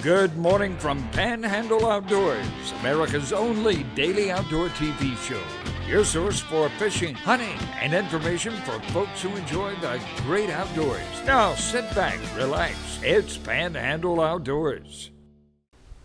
Good morning from Panhandle Outdoors, America's only daily outdoor TV show. Your source for fishing, hunting, and information for folks who enjoy the great outdoors. Now sit back, relax. It's Panhandle Outdoors.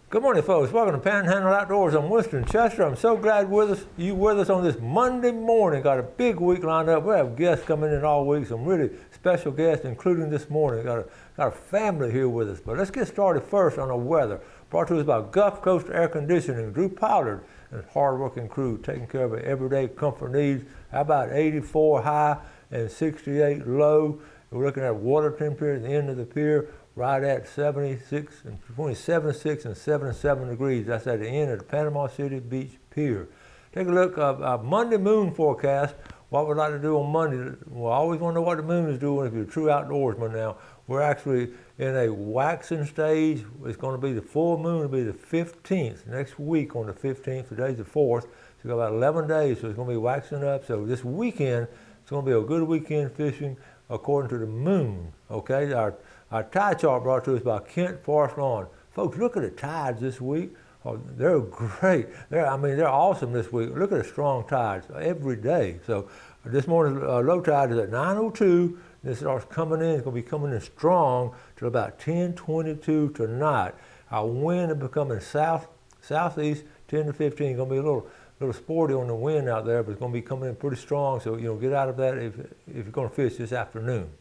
Good morning, folks. Welcome to Panhandle Outdoors. I'm Winston Chester. I'm so glad you with us on this Monday morning. Got a big week lined up. We have guests coming in all week, some really special guests, including this morning. Got a family here with us. But let's get started first on the weather. Brought to us by Gulf Coast Air Conditioning, Drew Pollard, and his hard-working crew taking care of our everyday comfort needs. How about 84 high and 68 low? We're looking at water temperature at the end of the pier right at 76 and between 76 and 77 degrees. That's at the end of the Panama City Beach Pier. Take a look at Monday moon forecast. What we'd like to do on Monday, well, I always want to know what the moon is doing if you're a true outdoorsman now. We're actually in a waxing stage. It's going to be the full moon, it'll be the 15th, next week on the 15th. Today's the 4th, so we've got about 11 days, so it's going to be waxing up. So this weekend, it's going to be a good weekend fishing according to the moon, okay? Our tide chart brought to us by Kent Forest Lawn. Folks, look at the tides this week. Oh, they're great. They're awesome this week. Look at the strong tides every day. So this morning's low tide is at 9:02. This starts coming in. It's going to be coming in strong till about 10:22 tonight. Our wind is becoming southeast 10 to 15. It's going to be a little sporty on the wind out there, but it's going to be coming in pretty strong. So get out of that if you're going to fish this afternoon.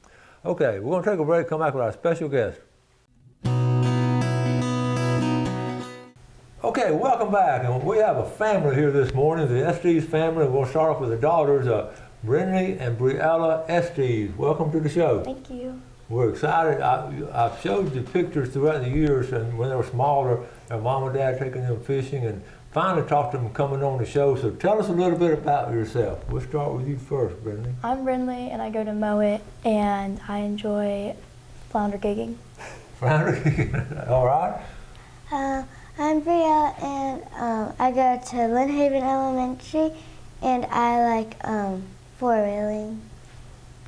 Okay, we're going to take a break. Come back with our special guest. Okay, welcome back. And we have a family here this morning, the Estes family. We're going to start off with the daughters, Brittany and Briella Estes. Welcome to the show. Thank you. We're excited. I've showed the pictures throughout the years, and when they were smaller, their mom and dad taking them fishing, and finally talked to them coming on the show. So tell us a little bit about yourself. We'll start with you first, Brittany. I'm Brindley, and I go to Mowat, and I enjoy flounder gigging. Flounder gigging, all right. I'm Bria, and I go to Lynnhaven Elementary, and I like four-wheeling.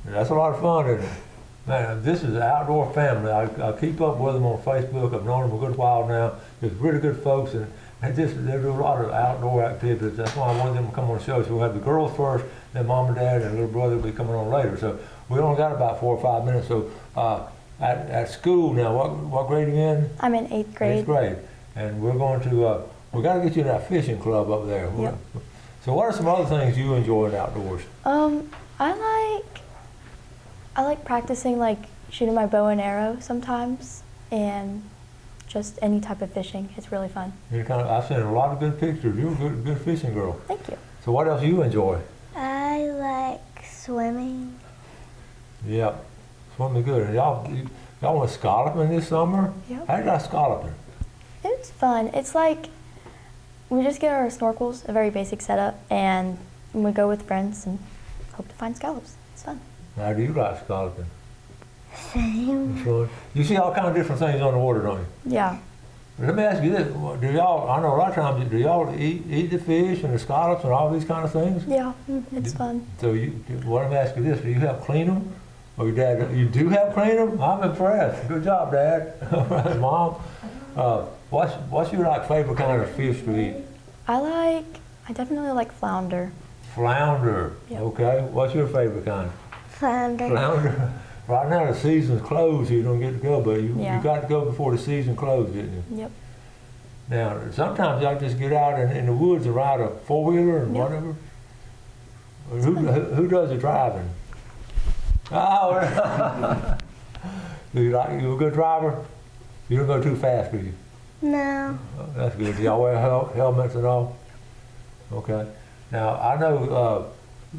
That's a lot of fun, isn't it? Man, this is an outdoor family. I keep up with them on Facebook. I've known them a good while now. They're really good folks, and they do a lot of outdoor activities. That's why I wanted them to come on the show. So we'll have the girls first, then mom and dad, and little brother will be coming on later. So we only got about 4 or 5 minutes. So at school now, what grade are you in? I'm in 8th grade. 8th grade. And we're going to, we got to get you in that fishing club up there. Yep. So what are some other things you enjoy in outdoors? I like practicing, like shooting my bow and arrow sometimes, and just any type of fishing. It's really fun. I've seen a lot of good pictures. You're a good fishing girl. Thank you. So what else do you enjoy? I like swimming. Yep, swimming good. And y'all went scalloping this summer? Yep. How did y'all scalloping? It's fun. It's like we just get our snorkels, a very basic setup, and we go with friends and hope to find scallops. It's fun. How do you like scalloping? Same. You see all kinds of different things on the water, don't you? Yeah. Let me ask you this: I know a lot of times, do y'all eat the fish and the scallops and all these kind of things? Yeah, it's fun. So let me ask you this: do you help clean them, or your dad? You do help clean them? I'm impressed. Good job, Dad. Mom. What's your favorite kind of fish to eat? I definitely like flounder. Flounder. Yep. Okay. What's your favorite kind? Flounder. Flounder. Right now the season's closed, so you don't get to go, but you got to go before the season closed, didn't you? Yep. Now, sometimes y'all just get out in the woods and ride a four-wheeler and whatever. Who does the driving? Oh, you a good driver? You don't go too fast, do you? No. Oh, that's good. Do y'all wear helmets and all? Okay. Now, I know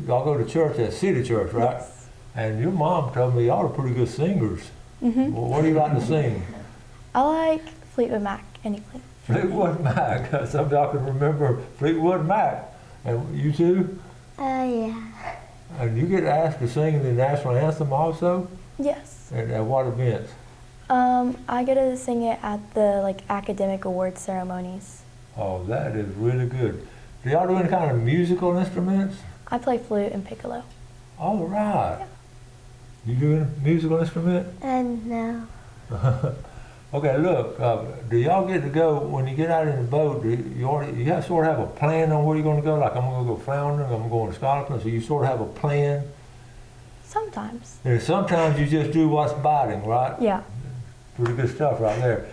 y'all go to church at City Church, right? Yes. And your mom told me y'all are pretty good singers. Mm-hmm. Well, what do you like to sing? I like Fleetwood Mac, anything. Fleetwood Mac. Some of y'all can remember Fleetwood Mac. And you too? Yeah. And you get asked to sing the national anthem also? Yes. And at what events? I get to sing it at the academic awards ceremonies. Oh, that is really good. Do y'all do any kind of musical instruments? I play flute and piccolo. All right. Yeah. You doing a musical instrument? No. Okay, look, do y'all get to go, when you get out in the boat, you have sort of have a plan on where you're going to go? Like, I'm going to go floundering, I'm going to Scotland, so you sort of have a plan? Sometimes. And sometimes you just do what's biting, right? Yeah. Pretty good stuff right there.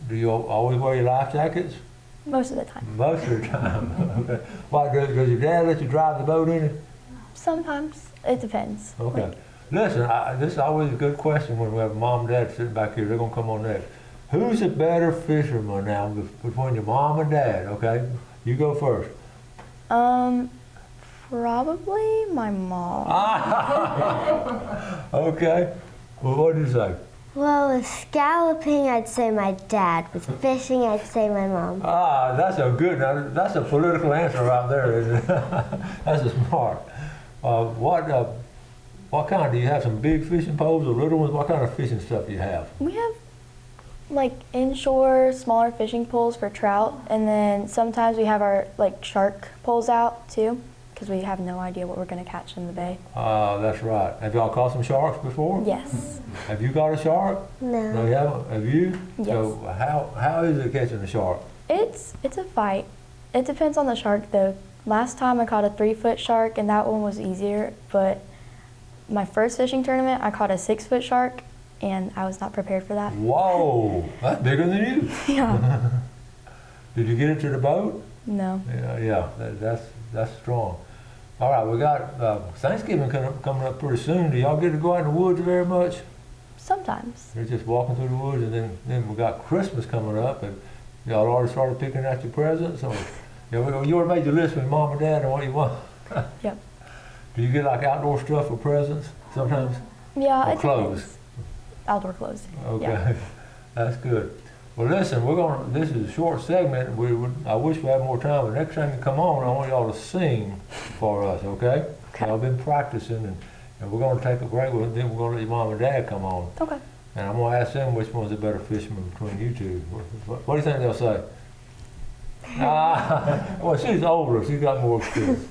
Do you always wear your life jackets? Most of the time. Most of the time. Okay. Why, does your dad let you drive the boat in it? Sometimes. It depends. Okay. Like, Listen, this is always a good question when we have mom and dad sitting back here. They're going to come on next. Who's a better fisherman now between your mom and dad? Okay, you go first. probably my mom. Okay. Well, what did you say? Well, with scalloping, I'd say my dad. With fishing, I'd say my mom. That's a good, that's a political answer right there, isn't it? That's a smart. What kind? Do you have some big fishing poles or little ones? What kind of fishing stuff do you have? We have like inshore smaller fishing poles for trout, and then sometimes we have our like shark poles out too, because we have no idea what we're going to catch in the bay. That's right. Have y'all caught some sharks before? Yes. Have you caught a shark? No. No, you haven't? Have you? Yes. So how is it catching a shark? It's a fight. It depends on the shark though. Last time I caught a 3-foot shark, and that one was easier, but my first fishing tournament, I caught a 6-foot shark, and I was not prepared for that. Whoa, that's bigger than you. Yeah. Did you get it to the boat? No. Yeah, that's strong. All right, we got Thanksgiving coming up pretty soon. Do y'all get to go out in the woods very much? Sometimes. You're just walking through the woods, and then we got Christmas coming up, and y'all already started picking out your presents. Or you already made your list with mom and dad and what you want. Yep. Do you get like outdoor stuff for presents sometimes? Yeah, Or it clothes? depends. Outdoor clothes. Okay, Yeah. that's good. Well, listen, this is a short segment. I wish we had more time, but next time you come on, I want y'all to sing for us, okay? Okay. Y'all been practicing, and we're going to take a break, then we're going to let your mom and dad come on. Okay. And I'm going to ask them which one's a better fisherman between you two. What do you think they'll say? Well, she's older. She's got more experience.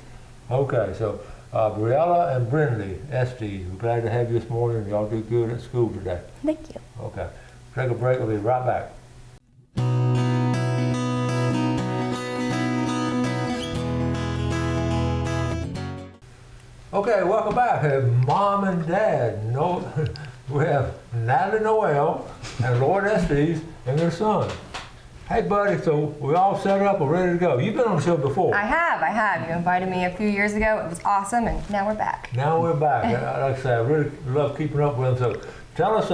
Okay, so Briella and Brindley, Estes, we're glad to have you this morning. Y'all did good at school today. Thank you. Okay, take a break. We'll be right back. Okay, welcome back. Mom and Dad. We have Natalie Noel and Lord Estes and their son. Hey, buddy, so we all set up and ready to go. You've been on the show before. I have. You invited me a few years ago. It was awesome, and now we're back. Now we're back. Like I say, I really love keeping up with them. So tell us,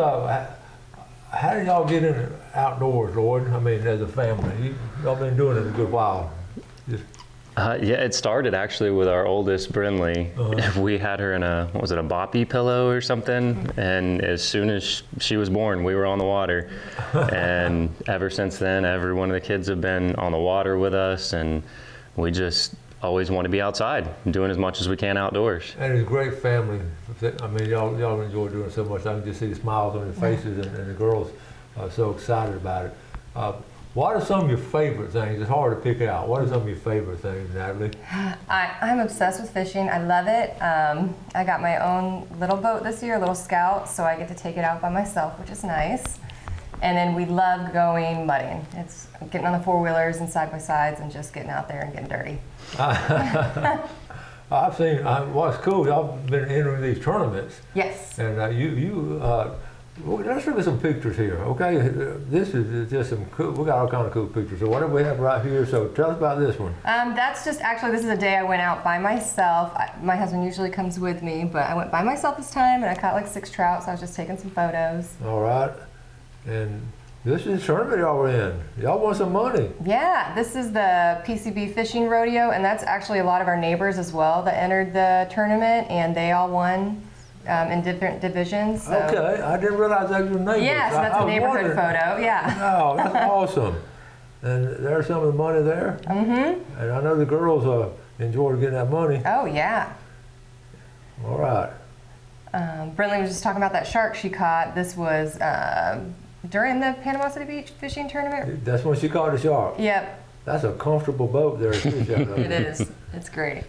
how did y'all get in outdoors, Lord? I mean, as a family. Y'all been doing it a good while. Yeah, it started actually with our oldest, Brindley. We had her in a boppy pillow or something, and as soon as she was born, we were on the water. And ever since then, every one of the kids have been on the water with us, and we just always want to be outside, doing as much as we can outdoors. And it's a great family. I mean, y'all enjoy doing it so much. I can just see the smiles on your faces, and the girls are so excited about it. What are some of your favorite things? It's hard to pick out. What are some of your favorite things, Natalie? I'm obsessed with fishing. I love it. I got my own little boat this year, a little Scout, so I get to take it out by myself, which is nice. And then we love going mudding. It's getting on the four-wheelers and side-by-sides and just getting out there and getting dirty. I've seen, what's cool, y'all been entering these tournaments. Yes. And let's look at some pictures here, okay? This is just some cool, we got all kind of cool pictures. So what do we have right here? So tell us about this one. That's just, actually, this is a day I went out by myself. My husband usually comes with me, but I went by myself this time, and I caught like 6 trout, so I was just taking some photos. All right. And this is the tournament y'all were in. Y'all won some money. Yeah, this is the PCB Fishing Rodeo, and that's actually a lot of our neighbors as well that entered the tournament, and they all won in different divisions. So. Okay, I didn't realize that was your neighbors. Yeah, so that's a neighborhood photo, yeah. Oh, that's awesome. And there's some of the money there. Mm-hmm. And I know the girls enjoyed getting that money. Oh, yeah. All right. Brindley was just talking about that shark she caught. This was during the Panama City Beach fishing tournament. That's when she caught the shark. Yep. That's a comfortable boat there to fish out of. It is. It's great.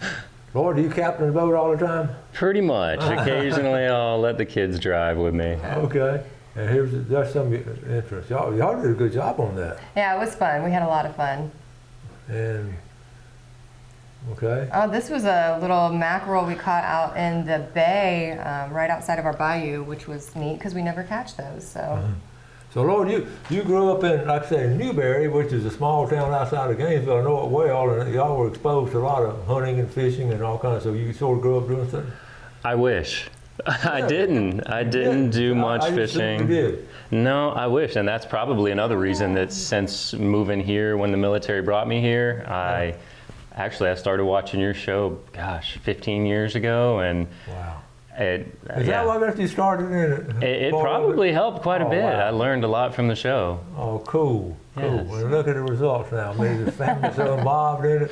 Lord, do you captain the boat all the time? Pretty much. Occasionally, I'll let the kids drive with me. Okay. And there's some interest. Y'all did a good job on that. Yeah, it was fun. We had a lot of fun. And okay. Oh, this was a little mackerel we caught out in the bay right outside of our bayou, which was neat because we never catch those. So. So, Lord, you grew up in, like I say, Newberry, which is a small town outside of Gainesville. I know it well, and y'all were exposed to a lot of hunting and fishing and all kinds. So you sort of grew up doing something. I wish. I didn't do much fishing. You did. No, I wish, and that's probably another reason that since moving here, when the military brought me here, I started watching your show, 15 years ago, and Wow. Is that what got you started in it? It probably helped quite a bit. Wow. I learned a lot from the show. Oh, cool. Yes. Well, look at the results now. I mean, the family's so involved in it.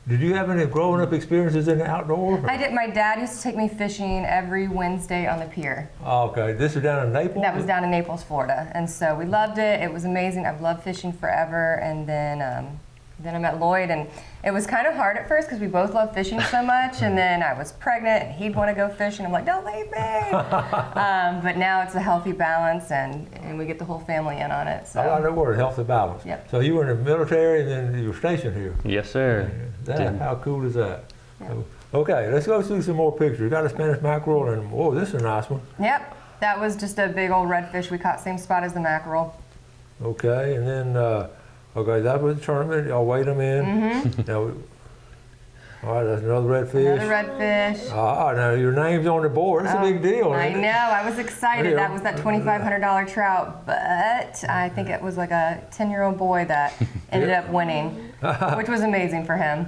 Did you have any growing up experiences in the outdoors? I did. My dad used to take me fishing every Wednesday on the pier. Oh, okay. This is down in Naples? That was down in Naples, Florida. And so we loved it. It was amazing. I've loved fishing forever. And then I met Lloyd, and it was kind of hard at first because we both loved fishing so much. And then I was pregnant, and he'd want to go fishing. I'm like, don't leave me. But now it's a healthy balance, and we get the whole family in on it. So. I like that word, healthy balance. Yep. So you were in the military, and then you were stationed here. Yes, sir. How cool is that? Yep. Okay, let's go through some more pictures. We got a Spanish mackerel, and whoa, this is a nice one. Yep, that was just a big old redfish we caught, same spot as the mackerel. Okay, and then, okay, that was the tournament. Y'all weighed them in. Mm-hmm. Now, all right, that's another redfish. Another redfish. Now your name's on the board. That's a big deal. I Isn't it? know. I was excited. Yeah. That was that $2,500 trout, but I think it was like a 10-year-old boy that ended up winning, which was amazing for him.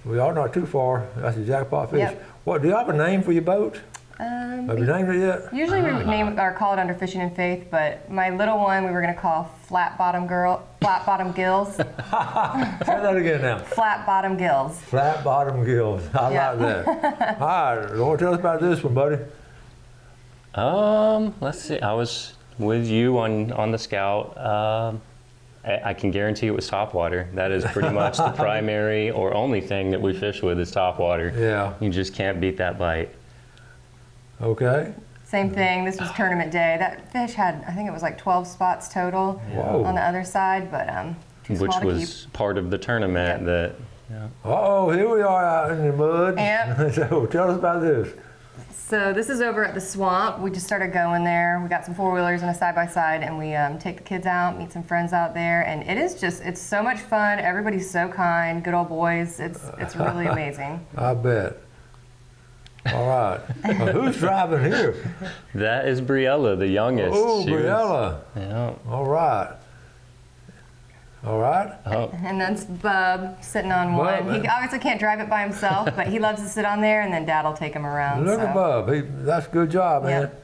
We are not too far. That's a jackpot fish. Yep. What? Do you have a name for your boat? Have you named it yet? Usually we name or call it under Fishing and Faith, but my little one we were going to call Flat Bottom Gills. Say that again now. Flat Bottom Gills. Flat bottom gills. I Yeah. like that. All right, Lord, tell us about this one, buddy. Let's see. I was with you on the Scout. I can guarantee it was topwater. That is pretty much the primary or only thing that we fish with is topwater. Yeah. You just can't beat that bite. Okay. Same thing. This was tournament day. That fish had, I think it was like 12 spots total Whoa. on the other side, but too Which small to was keep. part of the tournament that, yeah. Uh-oh, here we are out in the mud. Yep. So tell us about this. So this is over at the swamp. We just started going there. We got some four-wheelers and a side-by-side, and we take the kids out, meet some friends out there, and it's so much fun. Everybody's so kind, good old boys. It's really amazing. I bet. All right. Who's driving here? That is Briella, the youngest. Oh, She was- Briella. Yeah. All right. All right. Oh, And that's Bub sitting on Bub. one. He obviously can't drive it by himself, but he loves to sit on there, and then Dad will take him around. Look so. at Bub. That's a good job, man. Yep.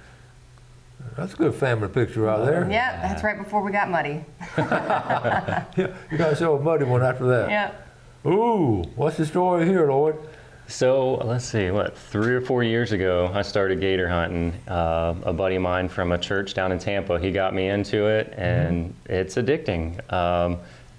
That's a good family picture out there. Yep, that's right before we got muddy. Yeah, you got to show a muddy one after that. Yep. Ooh, what's the story here, Lord? so let's see, 3 or 4 years ago, I started gator hunting. A buddy of mine from a church down in Tampa, he got me into it, and it's addicting.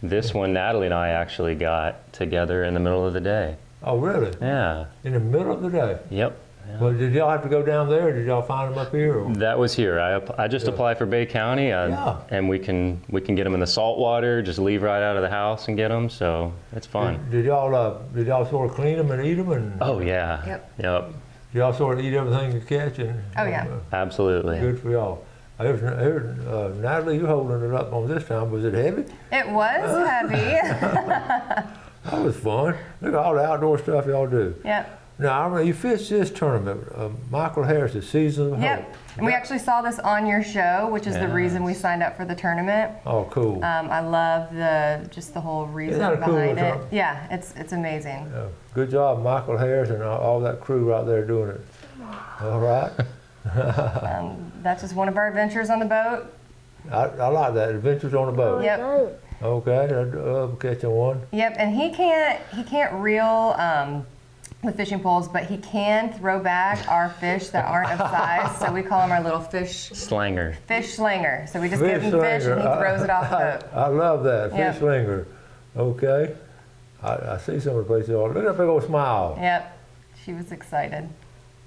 This one, Natalie and I actually got together in the middle of the day. Oh, really? Yeah. In the middle of the day? Yep. Yeah. Well, did y'all have to go down there, or did y'all find them up here? Or? That was here. I just apply for Bay County, Yeah. and we can get them in the salt water. Just leave right out of the house and get them. So it's fun. Did y'all sort of clean them and eat them? And Oh yeah. Yep. Yep. did y'all sort of eat everything you catch? And, Oh, yeah. Absolutely. Good for y'all. I heard, Natalie, you holding it up on this time. Was it heavy? It was heavy. That was fun. Look at all the outdoor stuff y'all do. Yep. Now, I mean, you fished this tournament, Michael Harris's Season of Hope. Yep. And we actually saw this on your show, which is the reason we signed up for the tournament. Oh, cool. I love the whole reason that a cool behind it. tournament? Yeah, it's amazing. Good job, Michael Harris and all that crew out there doing it. All right. That's just one of our adventures on the boat. I like that. Adventures on a boat. Yep. Okay, catching one. Yep. And he can't reel the fishing poles, but he can throw back our fish that aren't of size. So we call him our little fish Slanger. slinger. So we just give him fish and he throws it off the boat. I love that. Yep. Fish slinger. Okay. I see some of the places. Look at that big old smile. Yep. She was excited.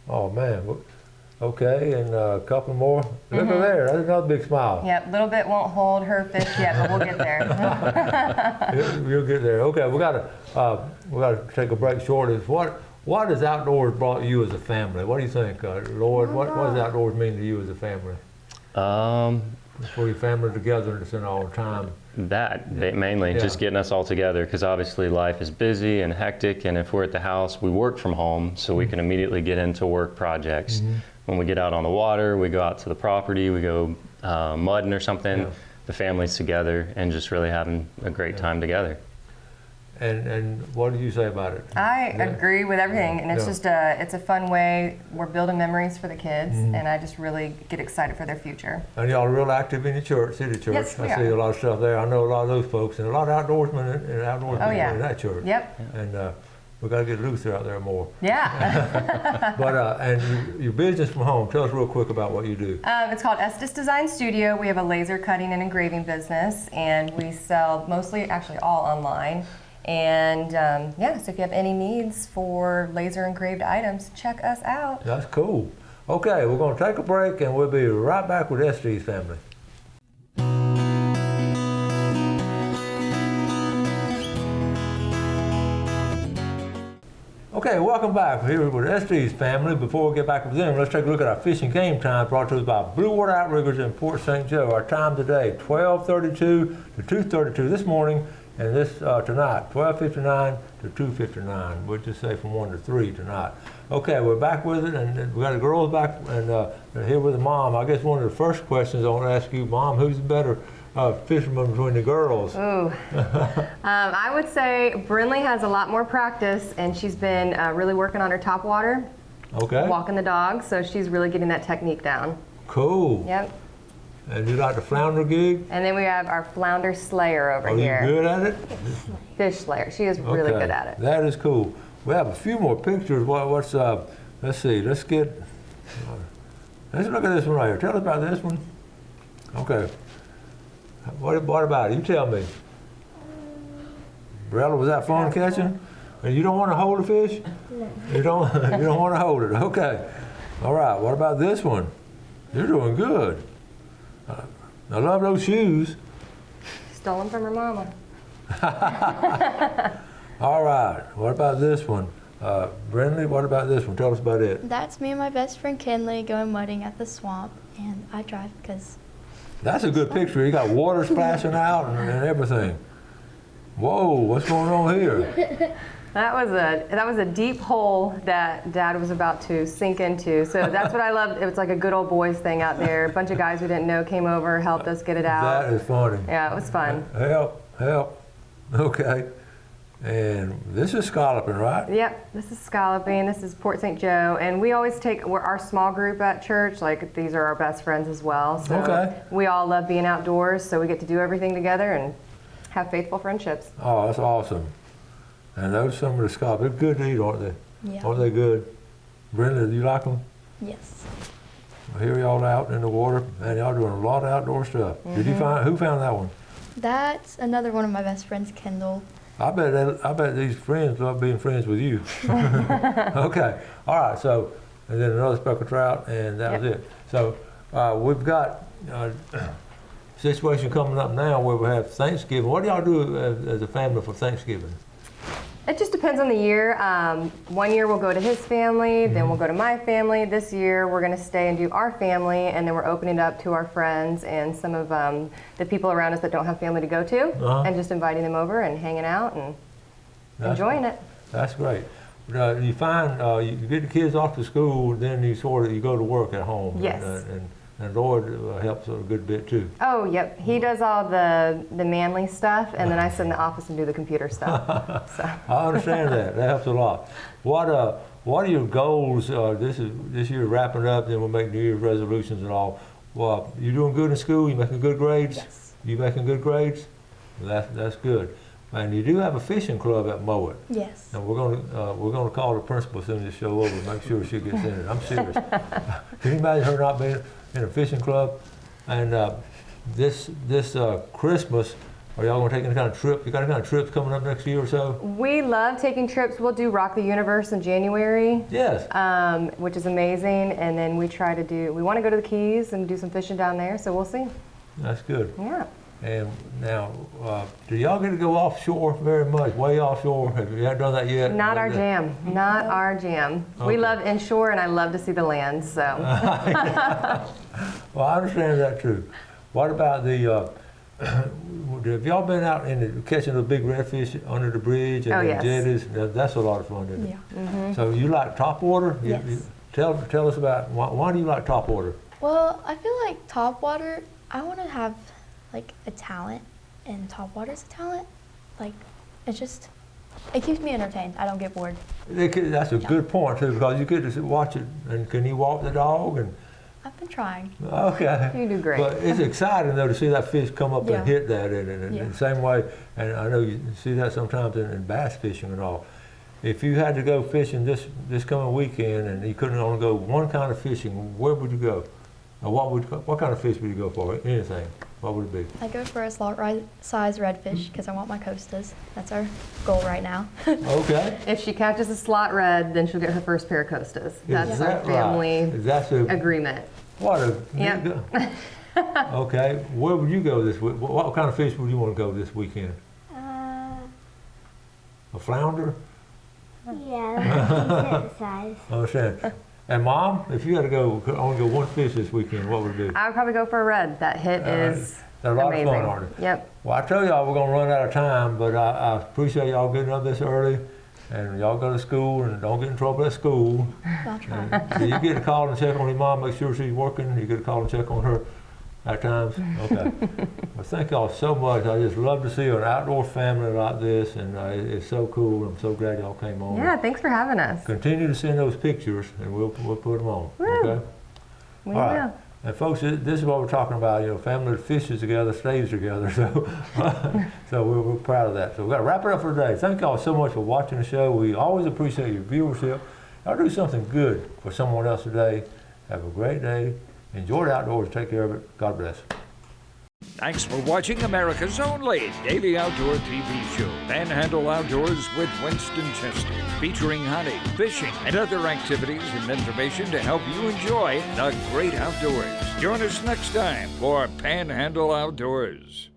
Oh, man. Okay, and a couple more. Look at there, that's another big smile. Yep, little bit won't hold her fish yet, but we'll get there. You'll get there. Okay, we gotta take a break shortly. What has outdoors brought you as a family? What do you think, Lloyd? What does outdoors mean to you as a family? For your family together and spend all the time. Mainly just getting us all together, because obviously life is busy and hectic, and if we're at the house, we work from home, so we can immediately get into work projects. When we get out on the water, we go out to the property, we go mudding or something. The family's together and just really having a great time together. And what do you say about it? I agree with everything, and it's just it's a fun way. We're building memories for the kids, and I just really get excited for their future. And y'all are real active in your church, City Church. Yes, we I see a lot of stuff there. I know a lot of those folks, and a lot of outdoorsmen and outdoorsmen in that church. Yep. And we got to get Luther out there more. Yeah. But and your business from home. Tell us real quick about what you do. It's called Estes Design Studio. We have a laser cutting and engraving business, and we sell mostly, actually all online. And so if you have any needs for laser engraved items, check us out. That's cool. Okay, we're going to take a break, and we'll be right back with Estes family. Okay, welcome back. We're here with Estes family. Before we get back with them, let's take a look at our fishing game time brought to us by Blue Water Outriggers in Port St. Joe. Our time today, 12:32 to 2:32 this morning. And this tonight, 12:59 to 2:59. We'll just say from 1 to 3 tonight. Okay, we're back with it, and we got the girls back, and they're here with the mom. I guess one of the first questions I want to ask you, Mom, who's the better fisherman between the girls? Ooh. I would say Brinley has a lot more practice, and she's been really working on her top water, walking the dog, so she's really getting that technique down. Cool. Yep. And you like the flounder gig? And then we have our flounder slayer over here. Are you good at it? Fish slayer. She is really good at it. That is cool. We have a few more pictures. Let's see. Let's look at this one right here. Tell us about this one. Okay. What about it? You tell me. Brella, was that fun catching? And you don't want to hold the fish? No. You don't want to hold it. Okay. All right. What about this one? You're doing good. I love those shoes. Stole them from her mama. All right. What about this one? Brindley, what about this one? Tell us about it. That's me and my best friend Kenley going mudding at the swamp, and I drive because... That's a good picture. You got water splashing out and everything. Whoa, what's going on here? That was a deep hole that Dad was about to sink into. So that's what I loved. It was like a good old boys thing out there. A bunch of guys we didn't know came over, helped us get it out. That is funny. Yeah, it was fun. Help. Okay. And this is scalloping, right? Yep, this is scalloping. This is Port St. Joe. And we always we're our small group at church, like these are our best friends as well. So we all love being outdoors, so we get to do everything together and have faithful friendships. Oh, that's awesome. And those some of the scallops, they're good to eat, aren't they? Yeah. Aren't they good? Brenda, do you like them? Yes. Well, here y'all out in the water, and y'all doing a lot of outdoor stuff. Did you who found that one? That's another one of my best friends, Kendall. I bet these friends love being friends with you. Okay. All right. So, and then another speckled trout, and that was it. So, we've got a situation coming up now where we have Thanksgiving. What do y'all do as a family for Thanksgiving? It just depends on the year. One year we'll go to his family, then we'll go to my family. This year we're going to stay and do our family, and then we're opening it up to our friends and some of the people around us that don't have family to go to, and just inviting them over and hanging out and enjoying it. That's great. You find you get the kids off to school, then you go to work at home. Yes. And Lord helps a good bit too. Oh, yep. He does all the manly stuff, and then I sit in the office and do the computer stuff. So. I understand that. That helps a lot. What are your goals? This year wrapping up, then we'll make New Year's resolutions and all. Well, you doing good in school? You making good grades? Yes. You making good grades? That's good. And you do have a fishing club at Mowat. Yes. And we're gonna call the principal as soon as you show over, make sure she gets in it. I'm serious. Can you imagine her not being in a fishing club? And this Christmas, Are y'all gonna take any kind of trip? You got any kind of trips coming up next year or so? We love taking trips. We'll do Rock the Universe in January. Yes. Which is amazing. And then we want to go to the Keys and do some fishing down there. So we'll see. That's good. Yeah. And now, do y'all get to go offshore very much, way offshore? Have you done that yet? Not our jam. Not our jam. Okay. We love inshore, and I love to see the land. So. Well, I understand that too. What about the? Have y'all been out catching the big redfish under the bridge and Oh, the yes. jetties? That's a lot of fun, isn't it? Yeah. So you like top water? Yes. Tell us about why do you like top water? Well, I feel like top water, I want to have like a talent, and top water's a talent. Like, it keeps me entertained. I don't get bored. That's a good point too, because you get to watch it. And can you walk the dog? And I've been trying. okay, You do great. But it's exciting though to see that fish come up Yeah. and hit that, and Yeah. the same way. And I know you see that sometimes in bass fishing and all. If you had to go fishing this coming weekend, and you couldn't only go one kind of fishing, where would you go? Or what kind of fish would you go for? Anything? What would it be? I go for a size redfish because I want my coastas. That's our goal right now. Okay. If she catches a slot red, then she'll get her first pair of Costas. That's Is our that family right? That's a agreement. what a Yep. neat go- Okay. Where would you go this week? What kind of fish would you want to go this weekend? A flounder? Yeah, decent size. I understand. And Mom, if you had to only go one fish this weekend, what would it be? I would probably go for a red. That hit is They're a lot amazing. of fun, aren't they? Yep. Well, I tell y'all we're gonna run out of time, but I appreciate y'all getting up this early, and y'all go to school and don't get in trouble at school. I'll try. Do you get a call and check on your mom, make sure she's working? You get a call and check on her at times? Okay. Well, thank y'all so much. I just love to see an outdoor family like this, and it's so cool. I'm so glad y'all came on. Yeah, thanks for having us. Continue to send those pictures, and we'll put them on. Woo. Okay. We All right. will. And folks, this is what we're talking about. You know, family that fishes together stays together. So, so we're proud of that. So we've got to wrap it up for today. Thank y'all so much for watching the show. We always appreciate your viewership. Y'all do something good for someone else today. Have a great day. Enjoy the outdoors. Take care of it. God bless. Thanks for watching America's only daily outdoor TV show, Panhandle Outdoors with Winston Chester, featuring hunting, fishing, and other activities and information to help you enjoy the great outdoors. Join us next time for Panhandle Outdoors.